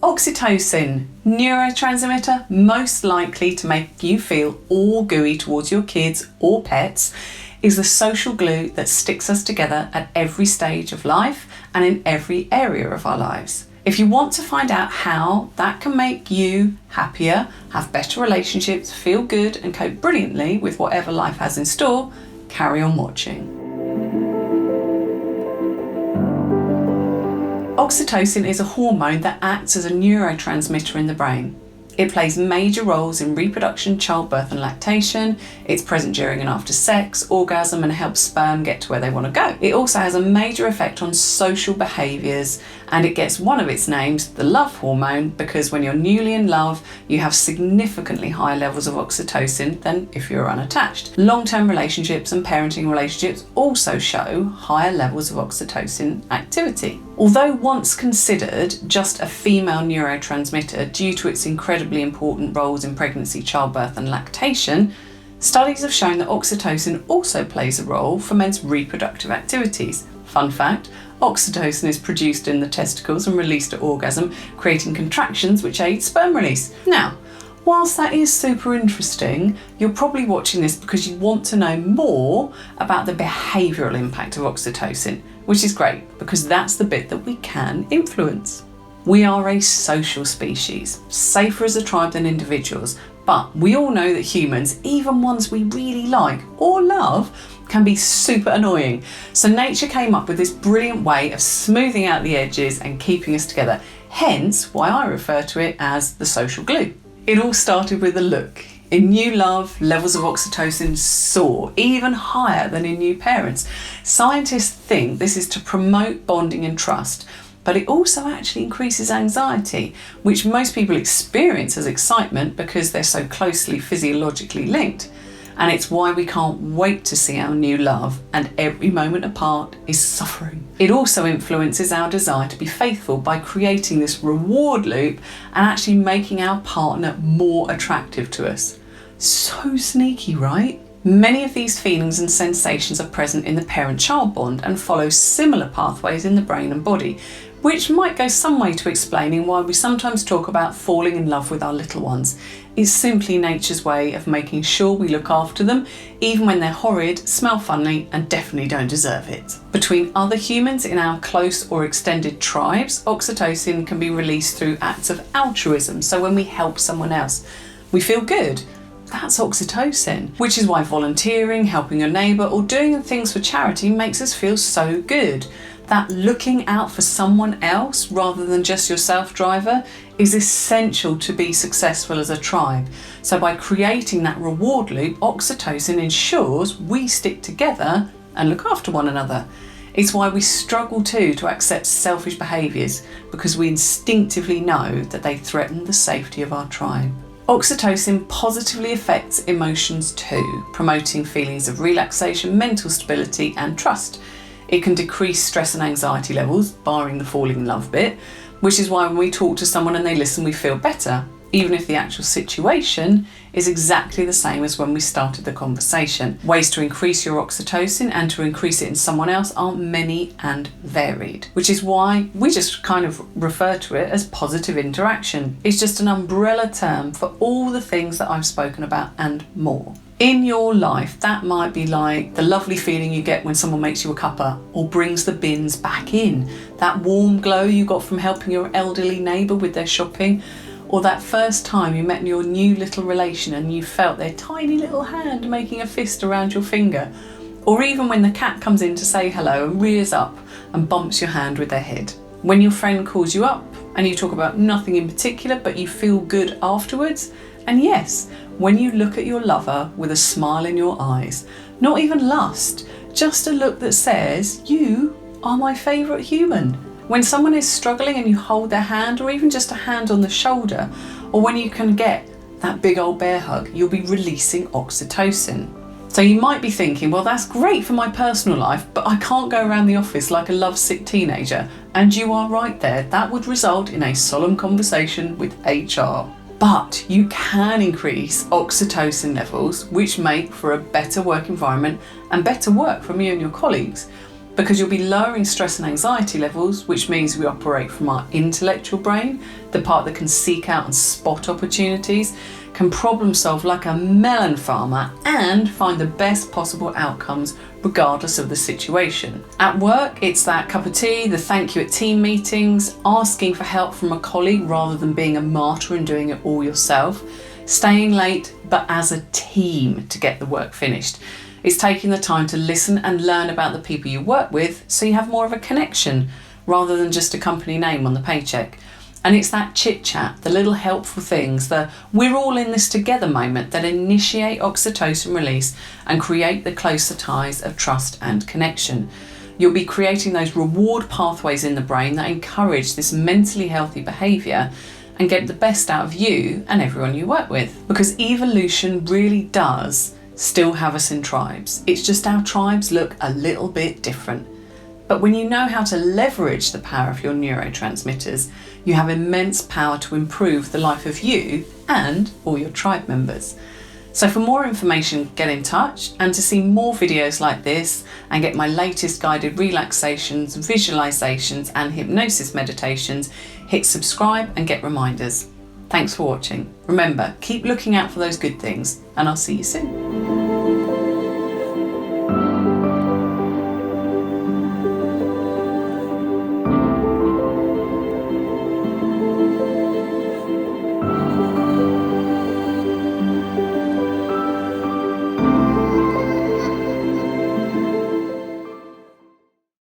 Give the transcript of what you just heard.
Oxytocin, neurotransmitter most likely to make you feel all gooey towards your kids or pets, is the social glue that sticks us together at every stage of life and in every area of our lives. If you want to find out how that can make you happier, have better relationships, feel good and cope brilliantly with whatever life has in store, carry on watching. Oxytocin is a hormone that acts as a neurotransmitter in the brain. It plays major roles in reproduction, childbirth and lactation. It's present during and after sex, orgasm, and helps sperm get to where they want to go. It also has a major effect on social behaviours, and it gets one of its names, the love hormone, because when you're newly in love, you have significantly higher levels of oxytocin than if you're unattached. Long-term relationships and parenting relationships also show higher levels of oxytocin activity. Although once considered just a female neurotransmitter due to its incredibly important roles in pregnancy, childbirth and lactation, studies have shown that oxytocin also plays a role for men's reproductive activities. Fun fact, oxytocin is produced in the testicles and released at orgasm, creating contractions which aid sperm release. Now, whilst that is super interesting, you're probably watching this because you want to know more about the behavioural impact of oxytocin, which is great because that's the bit that we can influence. We are a social species, safer as a tribe than individuals, but we all know that humans, even ones we really like or love, can be super annoying. So nature came up with this brilliant way of smoothing out the edges and keeping us together, hence why I refer to it as the social glue. It all started with a look. In new love, levels of oxytocin soar, even higher than in new parents. Scientists think this is to promote bonding and trust, but it also actually increases anxiety, which most people experience as excitement because they're so closely physiologically linked. And it's why we can't wait to see our new love, and every moment apart is suffering. It also influences our desire to be faithful by creating this reward loop and actually making our partner more attractive to us. So sneaky, right? Many of these feelings and sensations are present in the parent-child bond and follow similar pathways in the brain and body, which might go some way to explaining why we sometimes talk about falling in love with our little ones. It's simply nature's way of making sure we look after them, even when they're horrid, smell funny, and definitely don't deserve it. Between other humans in our close or extended tribes, oxytocin can be released through acts of altruism, so when we help someone else, we feel good. That's oxytocin, which is why volunteering, helping your neighbour, or doing things for charity makes us feel so good. That looking out for someone else rather than just your self-driver is essential to be successful as a tribe. So by creating that reward loop, oxytocin ensures we stick together and look after one another. It's why we struggle to accept selfish behaviours, because we instinctively know that they threaten the safety of our tribe. Oxytocin positively affects emotions too, promoting feelings of relaxation, mental stability and trust. It can decrease stress and anxiety levels, barring the falling in love bit, which is why when we talk to someone and they listen, we feel better, even if the actual situation is exactly the same as when we started the conversation. Ways to increase your oxytocin and to increase it in someone else are many and varied, which is why we just kind of refer to it as positive interaction. It's just an umbrella term for all the things that I've spoken about and more. In your life, that might be like the lovely feeling you get when someone makes you a cuppa or brings the bins back in, that warm glow you got from helping your elderly neighbour with their shopping, or that first time you met your new little relation and you felt their tiny little hand making a fist around your finger, or even when the cat comes in to say hello and rears up and bumps your hand with their head. When your friend calls you up and you talk about nothing in particular but you feel good afterwards. And yes, when you look at your lover with a smile in your eyes, not even lust, just a look that says, you are my favourite human. When someone is struggling and you hold their hand, or even just a hand on the shoulder, or when you can get that big old bear hug, you'll be releasing oxytocin. So you might be thinking, well, that's great for my personal life, but I can't go around the office like a lovesick teenager. And you are right there. That would result in a solemn conversation with HR. But you can increase oxytocin levels, which make for a better work environment and better work from you and your colleagues. because you'll be lowering stress and anxiety levels, which means we operate from our intellectual brain, the part that can seek out and spot opportunities, can problem solve like a melon farmer, and find the best possible outcomes regardless of the situation. At work, it's that cup of tea, the thank you at team meetings, asking for help from a colleague rather than being a martyr and doing it all yourself, staying late but as a team to get the work finished. It's taking the time to listen and learn about the people you work with so you have more of a connection rather than just a company name on the paycheck. And it's that chit chat, the little helpful things, the we're all in this together moment that initiate oxytocin release and create the closer ties of trust and connection. You'll be creating those reward pathways in the brain that encourage this mentally healthy behaviour and get the best out of you and everyone you work with. Because evolution really does still have us in tribes. It's just our tribes look a little bit different. But when you know how to leverage the power of your neurotransmitters, you have immense power to improve the life of you and all your tribe members. So for more information, get in touch, and to see more videos like this and get my latest guided relaxations, visualizations and hypnosis meditations, hit subscribe and get reminders. Thanks for watching. Remember, keep looking out for those good things, and I'll see you soon.